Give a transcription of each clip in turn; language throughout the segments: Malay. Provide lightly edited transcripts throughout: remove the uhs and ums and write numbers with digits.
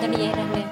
tani erang le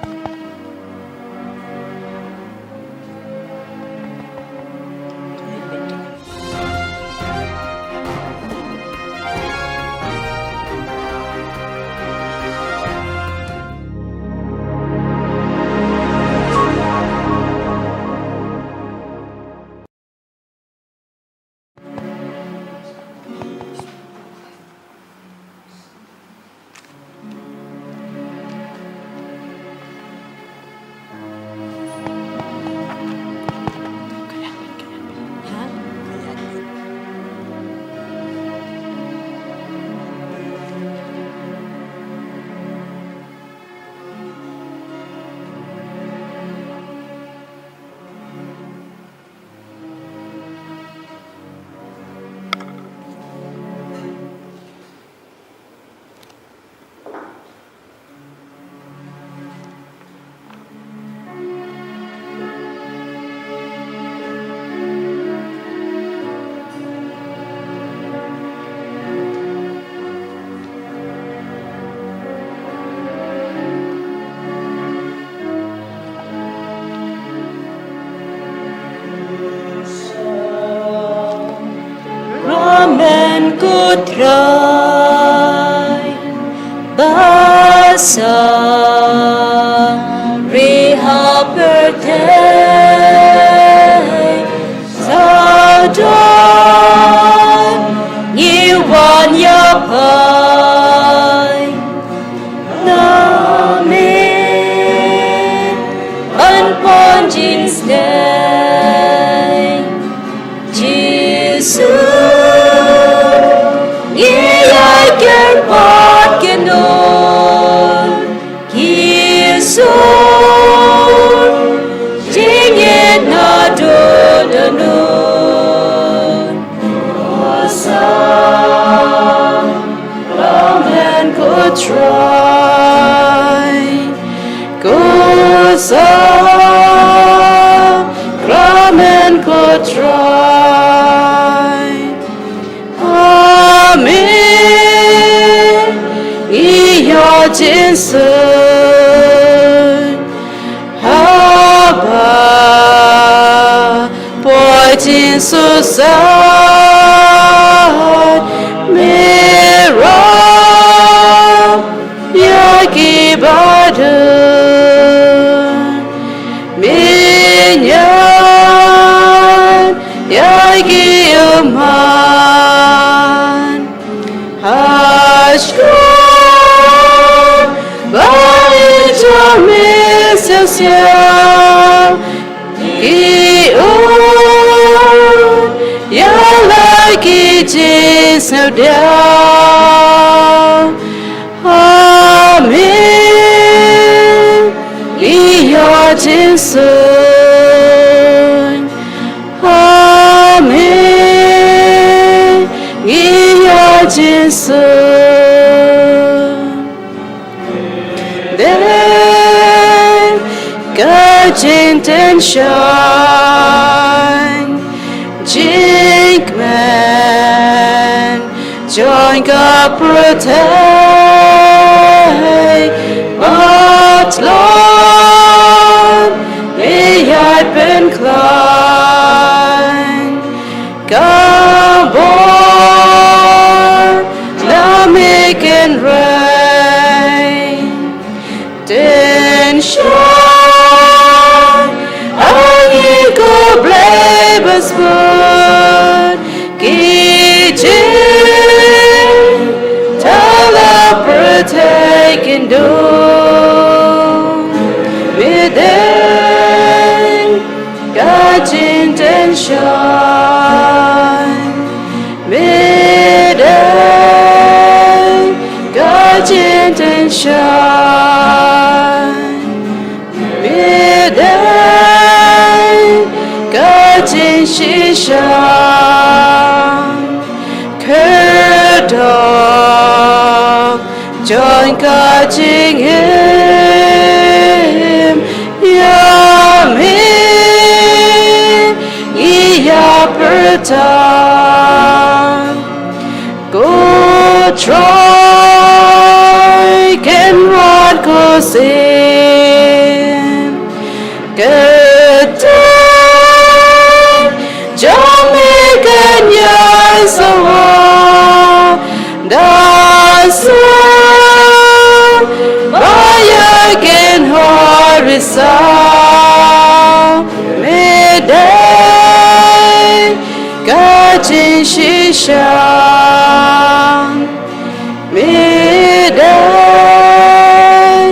Ramen ku Trai basa reha pertei sadar yiwan yapai namin anpon jins day Jesus Gerbat genor Kisur Jingit nadun danun Asam Ramen ku Trai Kusam Ramen ku Trai Amin Iyo jinsun haba boy jinsu sad mira yagi badan minyan yagi uman hashku Social Iun Ya lagi jis down Amin Iya jinsun Amin Iya jinsun Gajin and shine Jinkman Join God protect But Lord May I been climb Gabor Now make and rain Then shine But Gijin Tala Protect do Within Gajin and shine Within Gajin and shine Within Gajin Shishan Kerdog Join Gajin him Yamin Iya Pertan Go try Can run Khasi shi shang mi dai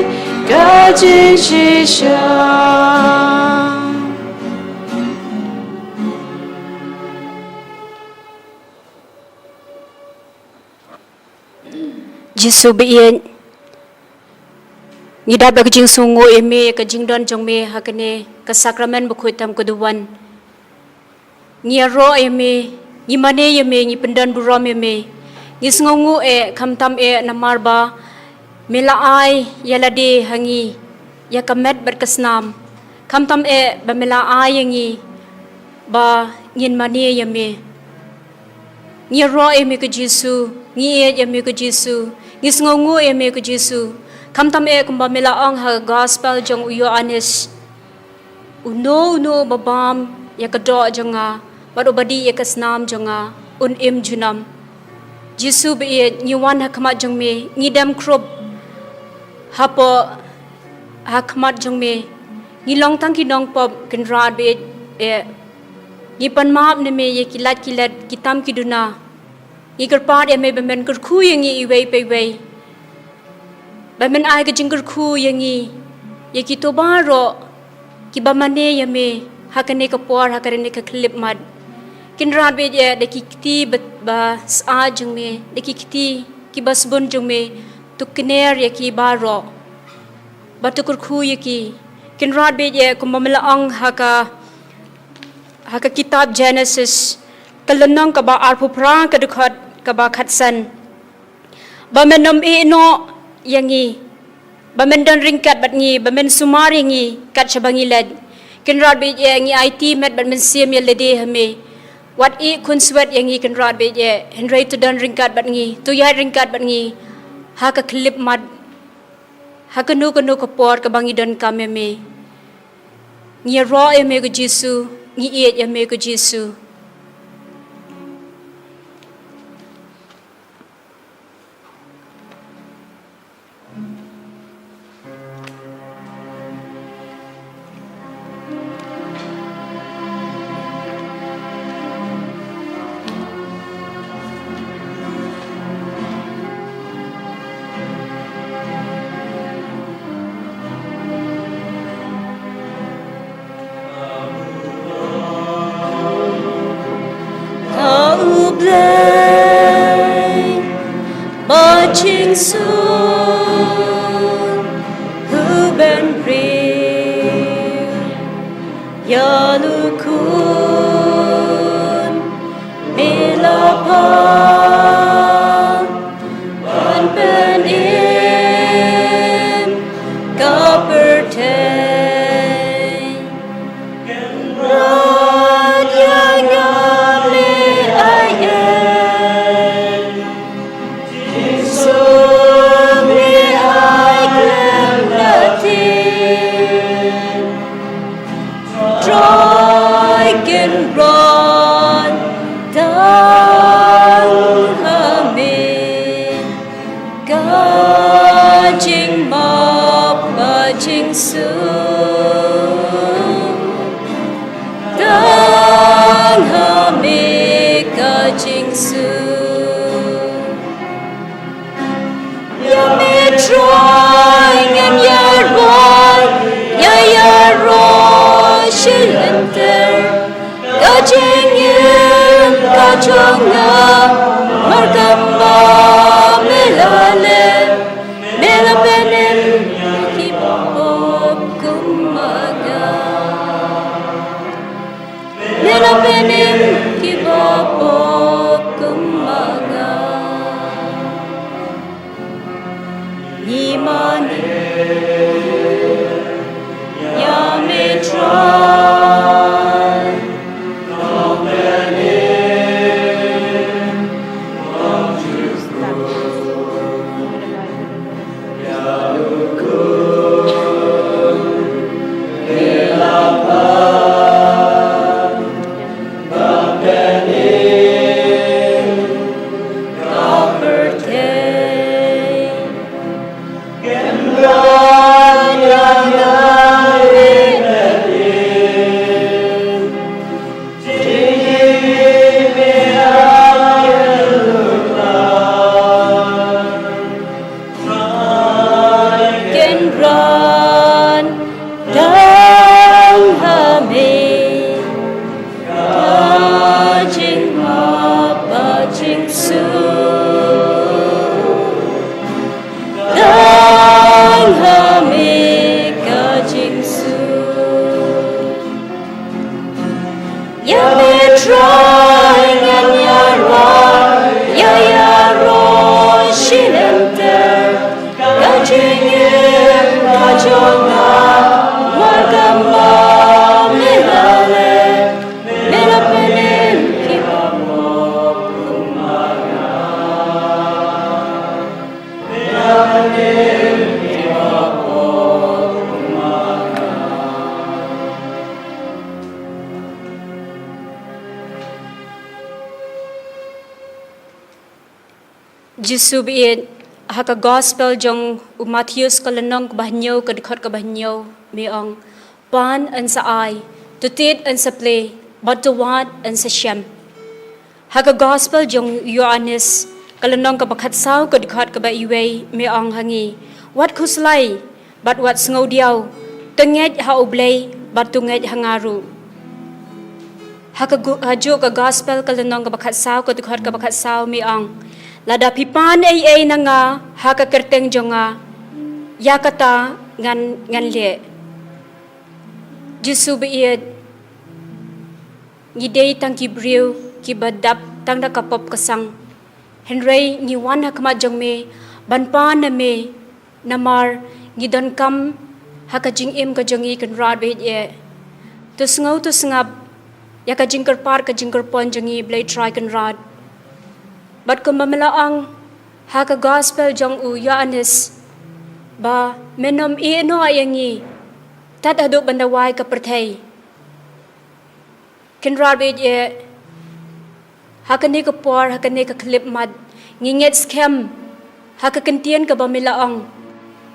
ga jin shi shang Jisu biyen ngidap da kajing sungu eme kajing don jong me hakane ka sakramen bukhoi tam kuduwan ngi ro eme ngi mane eme ngi pendan burom eme ngi sngongu khamtam namarba mela ai yalade hangi yakamet berkasnam khamtam ba mela ai ngi ba ngin mane yeme ngi ro eme ka Jisu ngi eme ka Jisu ngi sngongu eme ka Jisu khamtam kumba mela ang ha gospel jong uyo anis uno babam yakado jonga barobadi yakasnam jonga im junam Jisu be nyuwan hakmat jong me ngidam krop hapo hakmat jong me ngilong tang kinong pop kenrad be ngipan map ne me ye kilat kitam kiduna ngikerpad me bemen kerku yang iwei pewei bamen ai ka jingger khu yangi ye ki to baro ki bamane yame hakane ka por hakane ka clip mad kinrat be je de ki ti ba sa jung me de ki ti ki basbon jung me tu kner ye ki baro batukur khu ye ki kinrat be je kumamla ang haka kitab Genesis kalanang ka ba arpu prang ka dukhat ka ba khatsan bamenom no yangi bamen don ringkat bat ngi bamen sumari ngi kat chabangi led kinrad be ngi IT met bat men sim ye lede hame wat kun swet yangi kinrad be henry to don ringkat bat ngi tu ya ringkat bat ngi ha ka clip mad ha ka nu ko por ka bangi don kameme ngi ro eme ko Jisu ngi eme ko Jisu Chinh xuân hư bên riêng giờ lưu khôn mi la pa bên im có bờ thềm rồi nhớ nhớ lệ ai Trai kinh ron tăng hơ mình ca chinh mọc và chinh sương tăng hơ mình ca chinh sương ya mi trai ngân ya rồi ya rồi Shilenter, Gajingin, Gajunga, Markamba, Melale, Melabenim, Kibop, Kumaga, Melabenim, Kibop, Kumaga, Nimani. Yummy try, open in, won't you Yalukun, Ilapan, open in, copper tail, Gemran, jona margamba melale mera penem kibamo kumaya mera penem kibamo kumaya. Jisu biit haka gospel jong Matthews kalanong kabahnyo kadikot kabahnyo miong pan an sa ai tutit an sa play batuwat an sa siyam haka gospel jong Yohanes kalanong kabakhatsaw kadikot kabaiway miong hangi wat kuslay bat wat sngodiaw tengej ha ublay bat tungej hangaru haka haju ka gospel kalanong kabakhatsaw kadikot kabakhatsaw miong lada pipan ay na nga haka kerteng jonga yakata ngan le Jisu biit ngidey tang kibriw kibadap tang nakapop kasang Henry ngiwan hakma jongme banpan na me namar ngidon kam haka jing im ka jongi kan rad bit ye to sngab yaka jingkar par ka jingkar pon jongi blay try kan rad Bat kumamalaang haka gospel jong u Yohanes ba menom ino ayangi tat adu bandawai ka perthai kinrabit ye haka ni ka por haka ni ka klip mad nginget scam haka kentien ka bamilaang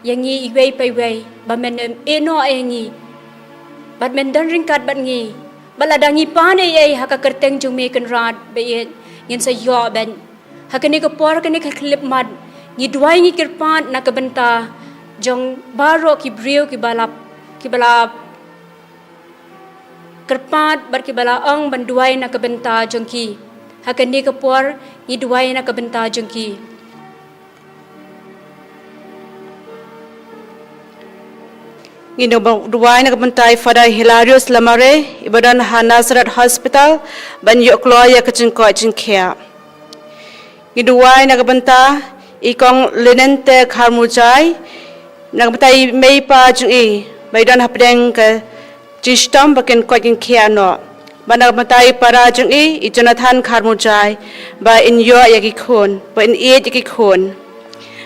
yangi iway payway ba menom ino ayangi bat mendan ringkat bat ngi baladangi panay ay haka kerteng jong me kinrad bayit ngin sa yo ben Hakani ka por kani ka klip mad ni duai ni kirpan na kabenta jong baro ki brio ki balap kirpat bar ki balaang banduai na kabenta jong ki hakani ka por ni duai na kabenta jong ki Ngino duway na kabantay Father Hilarious Lamare ibadan Nazareth Hospital banyo kloya kachingko jingkea Giduway nagabanta ikong linente karmujay nagbantay may pa jung baydan hapdeng ka jistam bakin kwagin kiano ba nagbantay para jung Jonathan karmujay ba inyo yagikon ba in yagikon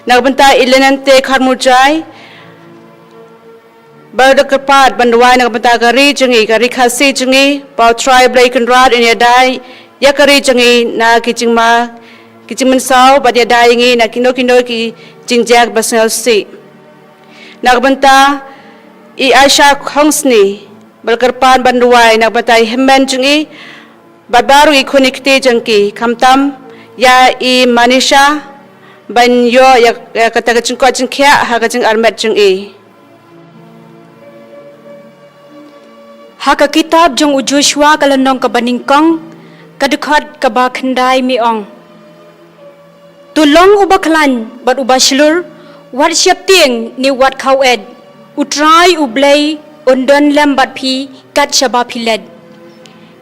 nagbantay linente karmujay ba dakapat banduway nagbantay kari jung kari Khasi jung ba Trai breaking rod in yaday yakari jung na kijingma Kijiman sao badia daingi na kino ki jingjak basngal si. Nagbanta I Aisha Hongsni balkarpan banduay nagbantay hemmen jungi babaru I kunikti jangki kamtam ya I Manisha banyo ya katagajing ko jingkya hagajing armet jungi. haka kitab jong u Joshua kalanong kabaningkang kadukhat kabakhandai miong Tulong ubaklan bat ubashlur wat syapting ni wat khawed utrai ublay undon lambat phi kat shaba philed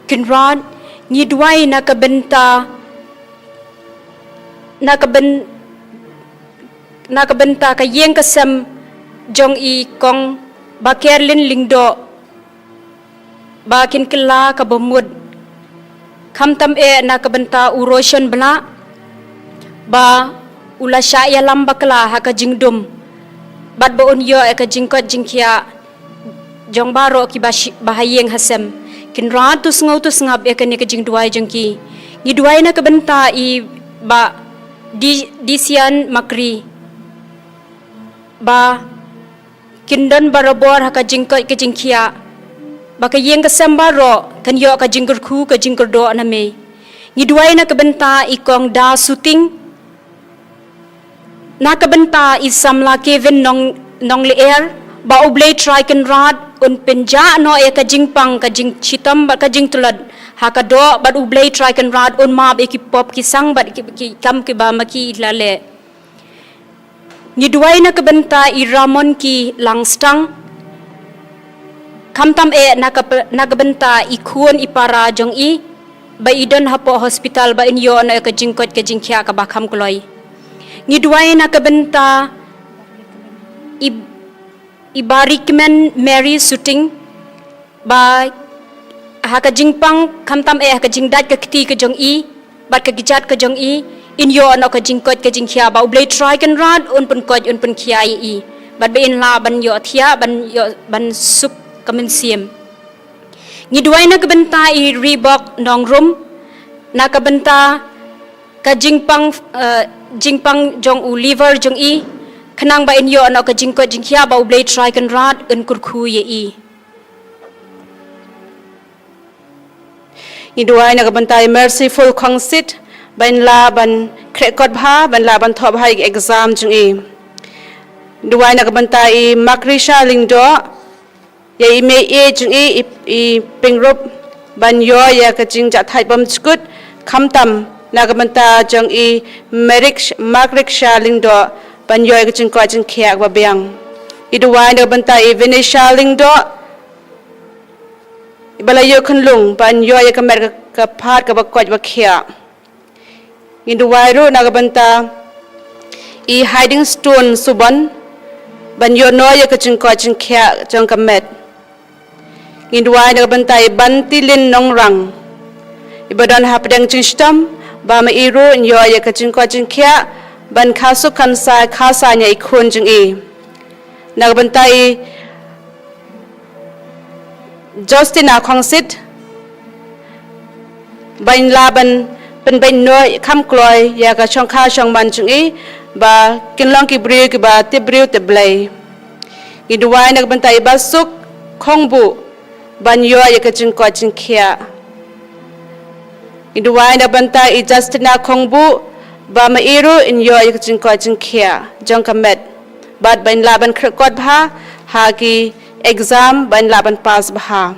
kinrad ni duai nakabenta ka yeng kasam jong I kong bakerlin lingdo bakin kala ka bomud kamtam nakabenta Adoration bla ba ula syaya lambakla haka jingdum bat ba unyo ka jingkot jingkia jong baro ki bahayeng hasem kinra tu ngab ka ni ka jingduai jengki ni duai na ka benta I ba disian makri ba kindon barabor haka jingkot ka jingkia ba ka yeng ka sambaro kan yo ka jingkur khu ka jingkur do na me ni duai na ka benta ikong da shooting nakabenta isam la Kevin nong leer ba ublay try kan rad un penja no ka jingpang ka jing chitam ba ka jing tulad hakado bat ublay try kan rad un mab ekipop ki sang bat ki kam ki ba maki lale ni duai na kabenta I Ramon ki langstang kamtam nakabenta I khun ipara jong I ba idon hapo hospital ba inyo na ka jingkot ka jingkya ka bakham kloy ni duai na kabenta ibarikmen Mary shooting ba haka jingpang kamtam haka jingdat ka kti ka jong I bat ka gijat ka jong I in yo no ka jingkot ka jingkhia ba ublei try kan rad un pun kot un pun khia I bat be in la ban yo thia ban sup kamen siem ngi duai na ka benta I Reebok nongrum na ka benta ka jingpang jong u liver jong I khanang ba in yo no ka jingkot jingkhia ba ublei try kan rad un kurkhu ye I ngi duai na ka benta merciful khongsit ban la ban krekot bha ban la ban thop hai exam jong I duai na ka benta I makrisha lingdo ya I me e jong I pingrop ban yo ya ka jing ja thai bam chkut khamtam na ka benta jong I makrisha lingdo ban yo ka jing ko jing khyak ba byang I duai na ka benta I venesha lingdo bala yo khun lung ban yo ya ka mer ka phat ka ba koj ba khya in the wairu nagabanta I hiding stone suban ban yo no ya ka ching ko ching khya chong ka met in the wai nagabanta I banti lin nong rang ibadan hapdang ching stam ba ma iru in yo ya ka ching ko ching khya ban khasu kansa khasa nya I khun ching I nagabanta I Justina khongsit ban laban pen ban noi kham kloi ya ka chong kha chong ban chung I ba kin long ki bri ki ba ti bri te blai I duai nak ban tai ba suk khong bu ban yo ya ka chung ko chung khia I duai nak ban tai I Justina khong bu ba ma iru in yo ya ka chung ko chung khia jong ka met bat ban laban khrekot bha ha ki exam ban laban pass bha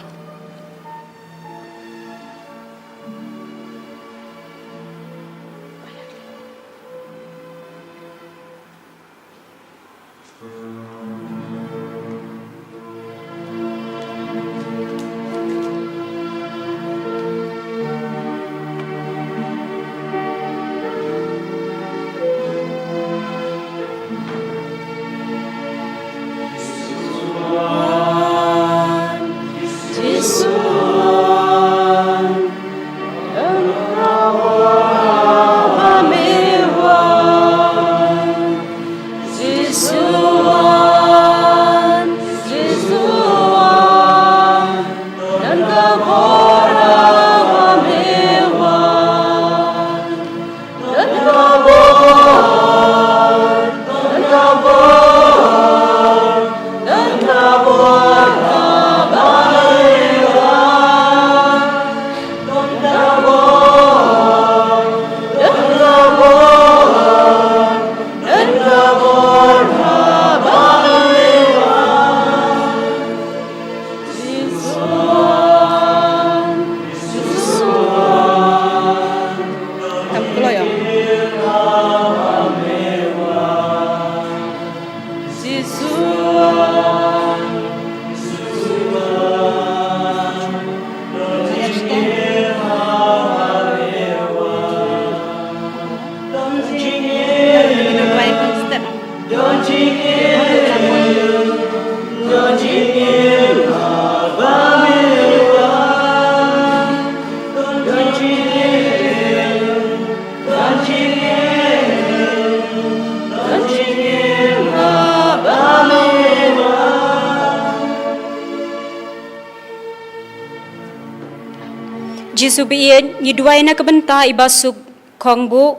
Jisu bien ni duai na kabenta iba suk khong bu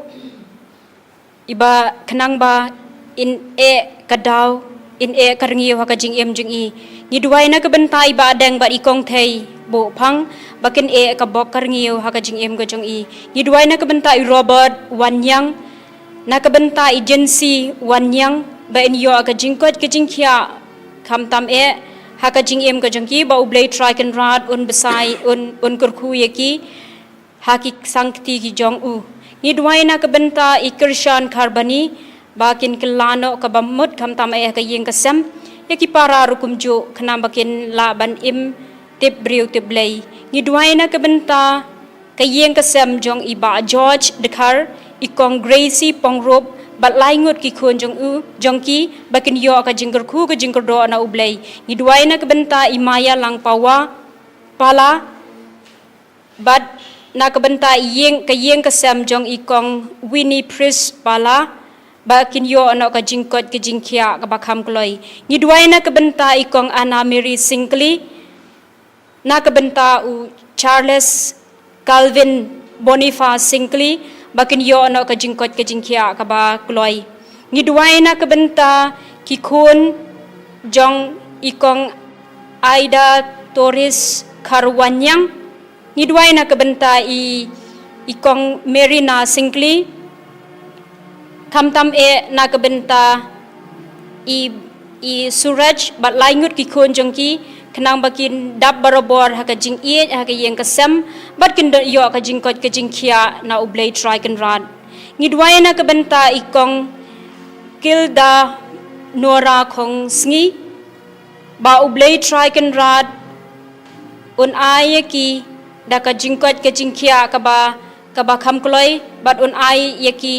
iba khnang ba in e kadau in e karngi wa ka jing em jing I ni duai na kabenta iba dang ba ikong thei bo phang bakin e ka bok karngi wa ka jing em go jong I ni duai na kabenta I Robert Wanyang na kabenta agency Wanyang ba in yo ka jing kot ka jing khia kham tam e haka jing em ka jangki ba ublei try kan rad un besai un kurkhu yaki haki sangti ki jong u ni duai na ka benta I Krishan kharbani bakin kelano ka bamut kham tam e ka yeng ka sam yaki para rukum jo khana bakin la ban im tip briu tip blei ni duai na ka benta ka yeng ka sam jong I ba George dekhar I kong Gracie pongrop bat lai ngut ki khon jong ki bakin yo ka jingker khu ka jingker do na ublei ni duai na kebenta imaya lang pala bat na kebenta yeng kesam jong ikong Winnie Pris pala bakin yo na ka jingkot ka jingkia ka bakham kloi ni duai na kebenta ikong Anna Mary Sinclair na kebenta u Charles Calvin Boniface Sinclair bakin yo na ka jingkot ka jingkia ka ba kloi ni duai na kebenta ki khon jong ikong Aida Torres Karwanyang ni duai na kebenta ikong Marina Sinclair kamtam na kebenta Suraj bat laingut ki khon jong ki kenang bakin dap barobor haka jing haka yeng kasam bat kin yo ka jingkot ka jingkia na ublei try kan rad ni duai na kebenta ikong Kilda Nora Khong Sngi ba ublei try kan rad un ai ki da ka jingkot ka jingkia ka ba kham kloi bat un ai ki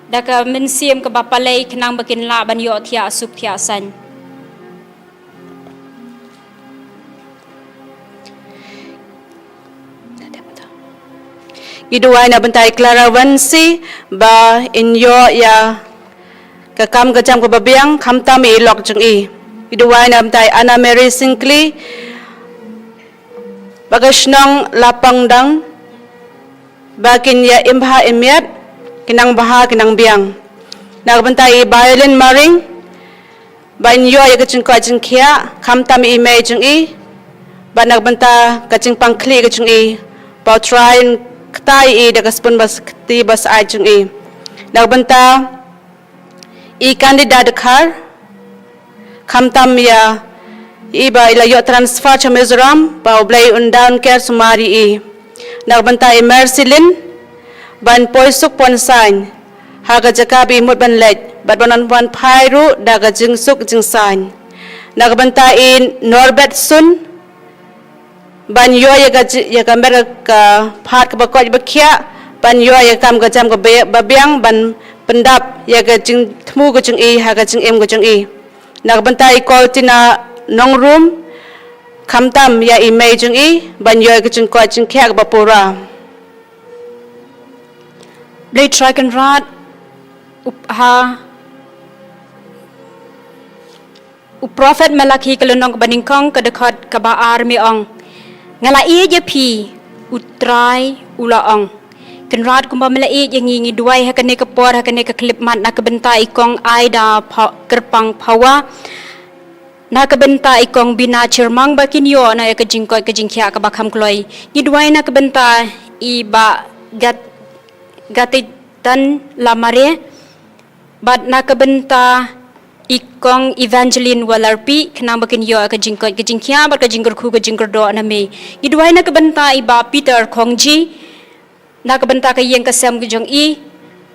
da ka mensiam ka ba palai kenang bakin la ban yo thia suk thia san Giduai na bentai Clara Wansi ba inyo ya kakam kajam ka babiang kamtam ilok jeng Giduai na bentai Anna Mary Sinclair bagasnong lapangdang bakin ya imha imiat kinang baha kinang biang na bentai violin maring ba inyo ya kacing ko jeng kia kamtam ime jeng ba nagbenta kacing pangkli kacing ba try Trai da kaspun bas ti bas ai chung nagbenta kandidat khar khamtam ya ba ilayo transfer cha Mizoram ba oblai undan care sumari nagbenta Mercilin ban poisuk ponsain haga jakabi mut ban let bat banan ban phairu daga jingsuk jingsan nagbenta Norbert Sun ban yo ya kamera ka phat ka bakoj bakhya ban yo ya kam ka jam ka babiang ban pendap ya ka jing thmu ka jing ha ka jing em ka jing nak bantai kol tina nong room khamtam ya imei jing ban yo ka jing ko jing khya ka bapura blai try kan rat prophet Malaki kalunong baningkong kadakhat ka ba army ong ngala je pi utrai ulaong kenrat kumba mela je ngi duai hakane ka por hakane ka klip mat na ka benta ikong Aida kerpang phawa na ka benta ikong bina chermang bakin yo na ka jingkoi ka jingkhya ka bakham kloi ni duai na ka benta ba gatitan lamare bat na ka benta ikong Evangeline Walarpi kenang bakin yo ka jingkot ka jingkhya bat ka jingker khu ka jingker do na me giduai na ka benta ba Peter Khongji na ka benta ka yeng ka sam ka jong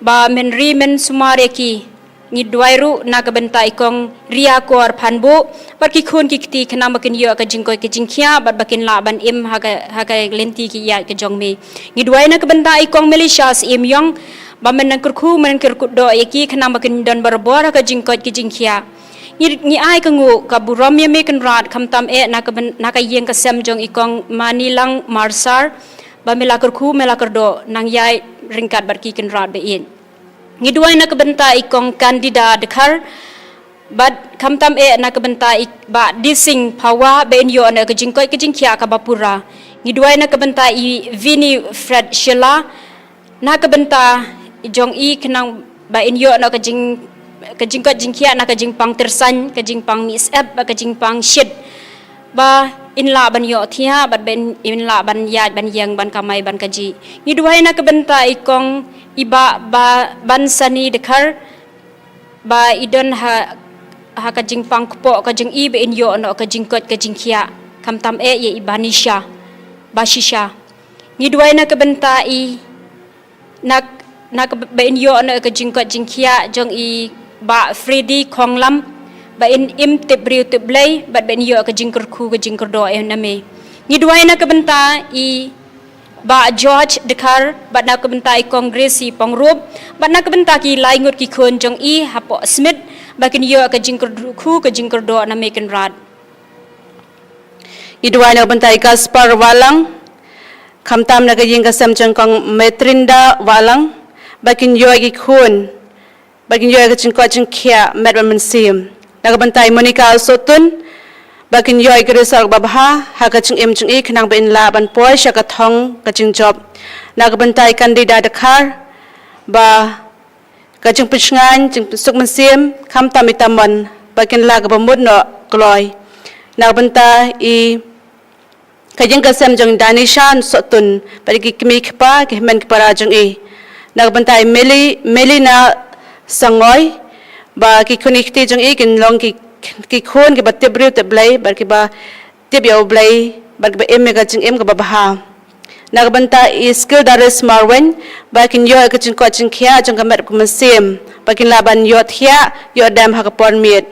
ba menri men sumare ki giduai ru na ka benta ikong Ria Kor Phanbo bat ki khun ki kti kenang bakin yo ka jingkot ka jingkhya bat bakin la ban im ha ka lenti ki ya ka jong me giduai na ka benta ikong Melishas im yong ba men kurku men kurku do yaki khana makin don barbora ka jingkot ki jingkhia ni ai ka ngu ka buram ye me kan rat khamtam na ka yeng ka sem jong ikong manilang marsar ba mela kurku mela kerdo nang yai ringkat bar ki kan rat be in ni duai na ka benta ikong kandida dekhar bat khamtam na ka benta ba dising phawa be yo na ka jingkot ki jingkhia ka bapura ni duai na ka benta Vini Fred Sheila na ka benta jong kenang ba inyo na ka jingkot jingkhia na ka jingpang tersan ka jingpang misap ba ka jingpang shit ba inla ban yo thia bat ben inla ban ya ban yang ban kamai ban kaji ni duai na ka benta ikong iba ba ban sani dekhar ba idon ha ka jingpang kpo ka jing be inyo na ka jingkot ka jingkhia kamtam ye ibanisha ba shisha ni duai na ka benta nak bain yo na ka jingkot jingkhia jong ba Freddy Khonglam ba in im tebriu teblai ba ben yo ka jingker khu ka jingker do na me ni duai na ka benta ba George dekar ba nak kebentai kongresi pengrup ba nak kebentaki laingut ki khun jong i hapo Smith ba kin yo ka jingker khu ka jingker do na meken rat Idwai nak bentai Gaspar Walang kamtam nak jing kasam jong kong Metrinda Walang bakin yo ki khun bakin yo ka jing ko jing khia met man sim nak bentai Monica Sotun bakin yo ki resal babha ha ka jing em jing i khnang ben la ban poi sha ka thong ka jing job nak bentai kandida dekar ba ka jing pisngan jing suk man sim kamtam itaman bakin la ka bamut no gloi nak bentai I kajeng kasam jong Danishan Sotun bagi kimi kpa ke men kpara jong I nak bentai Melina Sangoy ba ki kunikti jong I kin long ki khon ke batibru te blai ba ki ba tibyo blai ba ki ba em ga jing em ga ba ha nak bentai I skill daris marwen ba kin yo ka jing ko jing khia jong ka met ko masim ba kin laban yo thia yo dam ha ka pon miet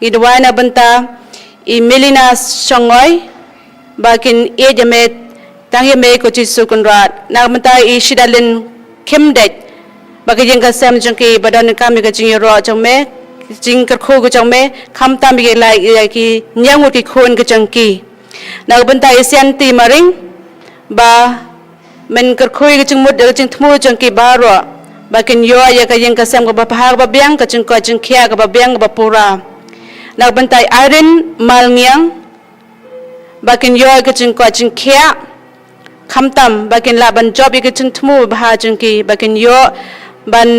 idwai na benta I Melina Sangoy bakin e jamet tang yame ko chi sukunrat nak mentai I shidalin kimdet bagi jeng kasam jengki badan kami ka jing ro jong me jing kar khu ko jong me kham tam bi lai ki nyang ki khon ka jengki nak bentai sianti maring ba men kar khu ka jing mud jing thmu jengki baro bakin yo ya ka jeng kasam ko ba phag ba biang ka jing ko jing khia ka ba biang ba pura nak bentai Irene Malngiang bakin yo ka jing ko jing khia khamtam bakin la ban job ka jing thmu bha jing ki bakin yo ban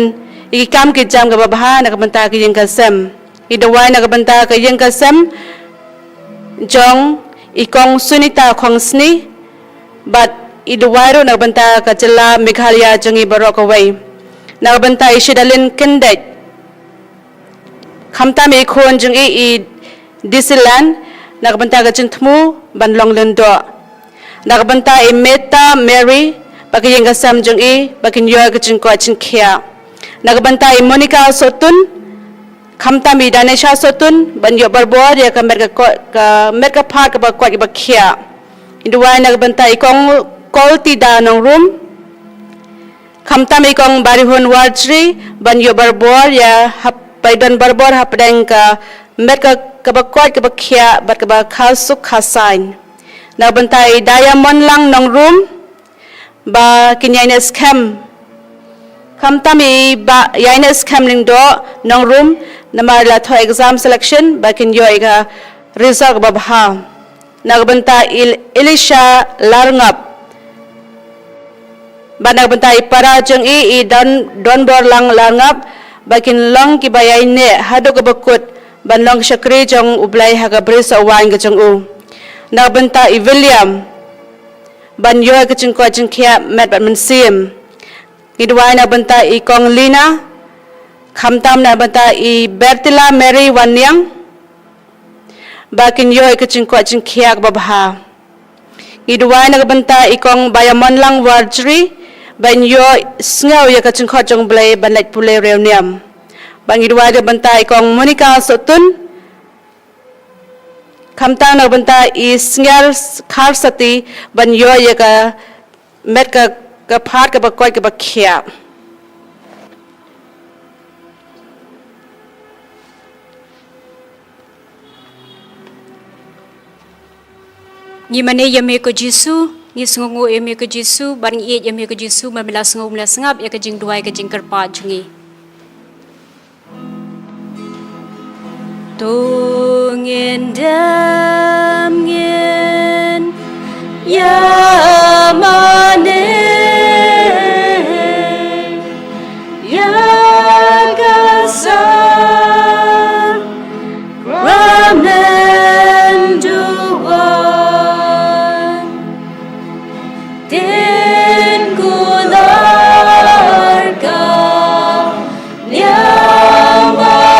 I kam ki jam ka bha na ka banta ki jing ka sem I dawai na ka banta ka jing ka sem jong I kong Sunita Khongsni but I dawai ro na ka banta ka jala Meghalaya jong I barok away na ka banta I shidalin kendet khamtam I khon jing I Disneyland nakabanta ka jing thmu ban long lendo nakabanta I Meta Mary bakiyeng ka sam jong I bakin yo ka jing ko jing khia nakabanta I Monica Sotun khamta mi Danesha Sotun ban yo barbor ya ka mer ka pha ka ba ko ba khia indwai nakabanta I kong kolti da nong room khamta mi kong barihon warjri ban yo barbor ya hap paidan barbor hapdeng ka mer ka kabakot kabakya bat kabak khasuk khasain na bentai diamond lang nong room ba kinyai scam khamtami ba yaina scam ling do nong room namar la tho exam selection ba kin yoi ga result ba bha na bentai Elisha larngap ba na bentai para jeng I don bor lang larngap ba kin long ki ba yaine hado kabakut ban long shakri jong ublai ha ka bris awan ka jong u na benta I William ban yo ka jing ko jing khia met ban sim idwai na benta I kong Lina khamtam na benta I Bertila Mary Wanyang bakin yo ka jing ko jing khia ba bha idwai na benta I kong Bayamon lang Warjri ban yo sngaw ya ka jing ko jong blai ban let pule reuniam bangidwa de bentai kong Monica Sotun khamta na bentai I sngal kharsati ban yo ya ka met ka phat ka ba koi ka ba khia ni mane yame ko Jisu ni sngongo yame ko Jisu ban ye yame ko Jisu mamila sngo mla sngap ya ka jing duai ka jing karpa jungi Tungin damngin yamane yagasa ramen duwan din kularga nyamare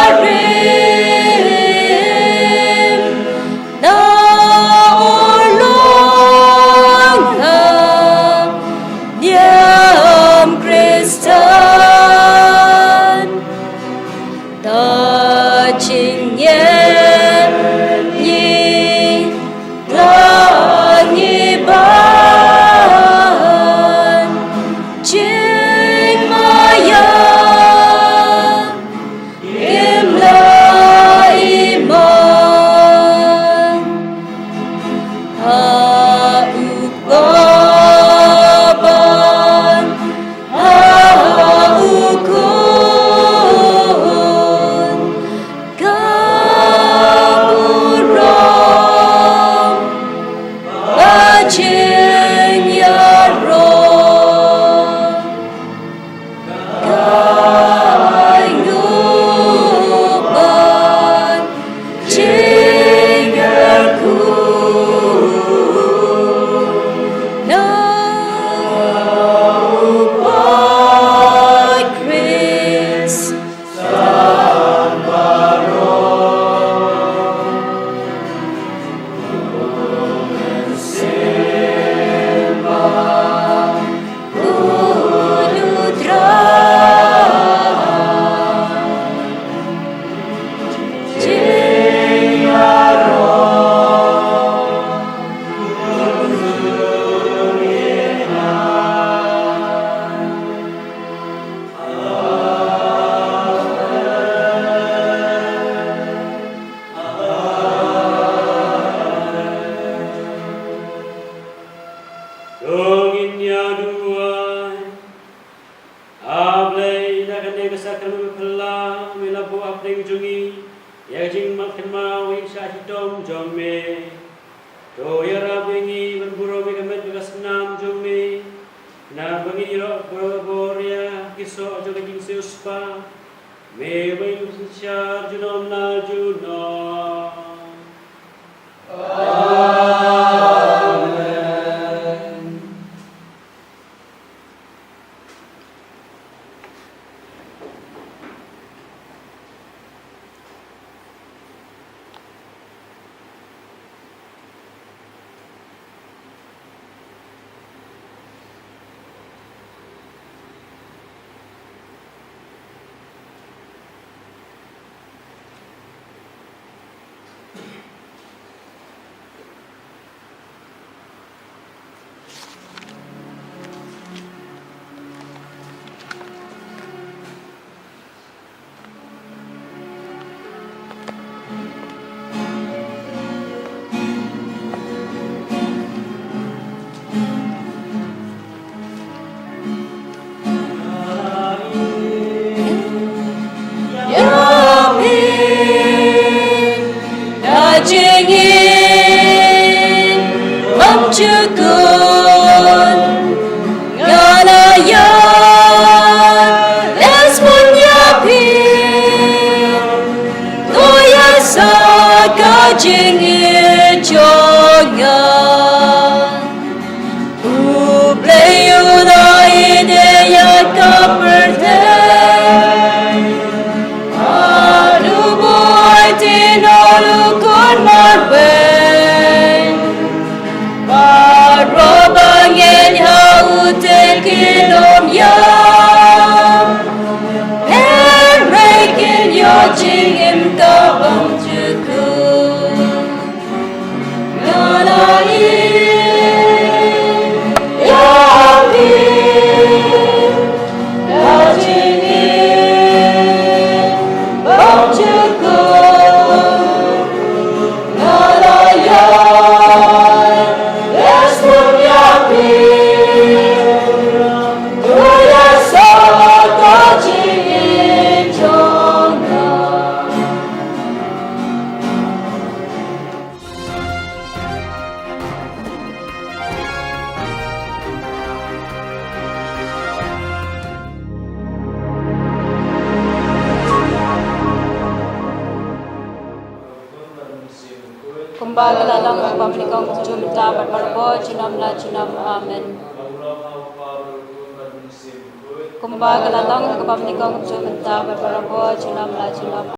jing makan mau insya hitom jong me. Do ya rabingi berburu megamet bekas enam jong me. Na bangi rok berboria kisah jong jing seuspa. Me bayi usia junom na junom. Kumbaga lalang ang pamlikong jumta barbarbo junam la junam amen. Kumbaga lalang ang pamlikong jumta barbarbo junam la junam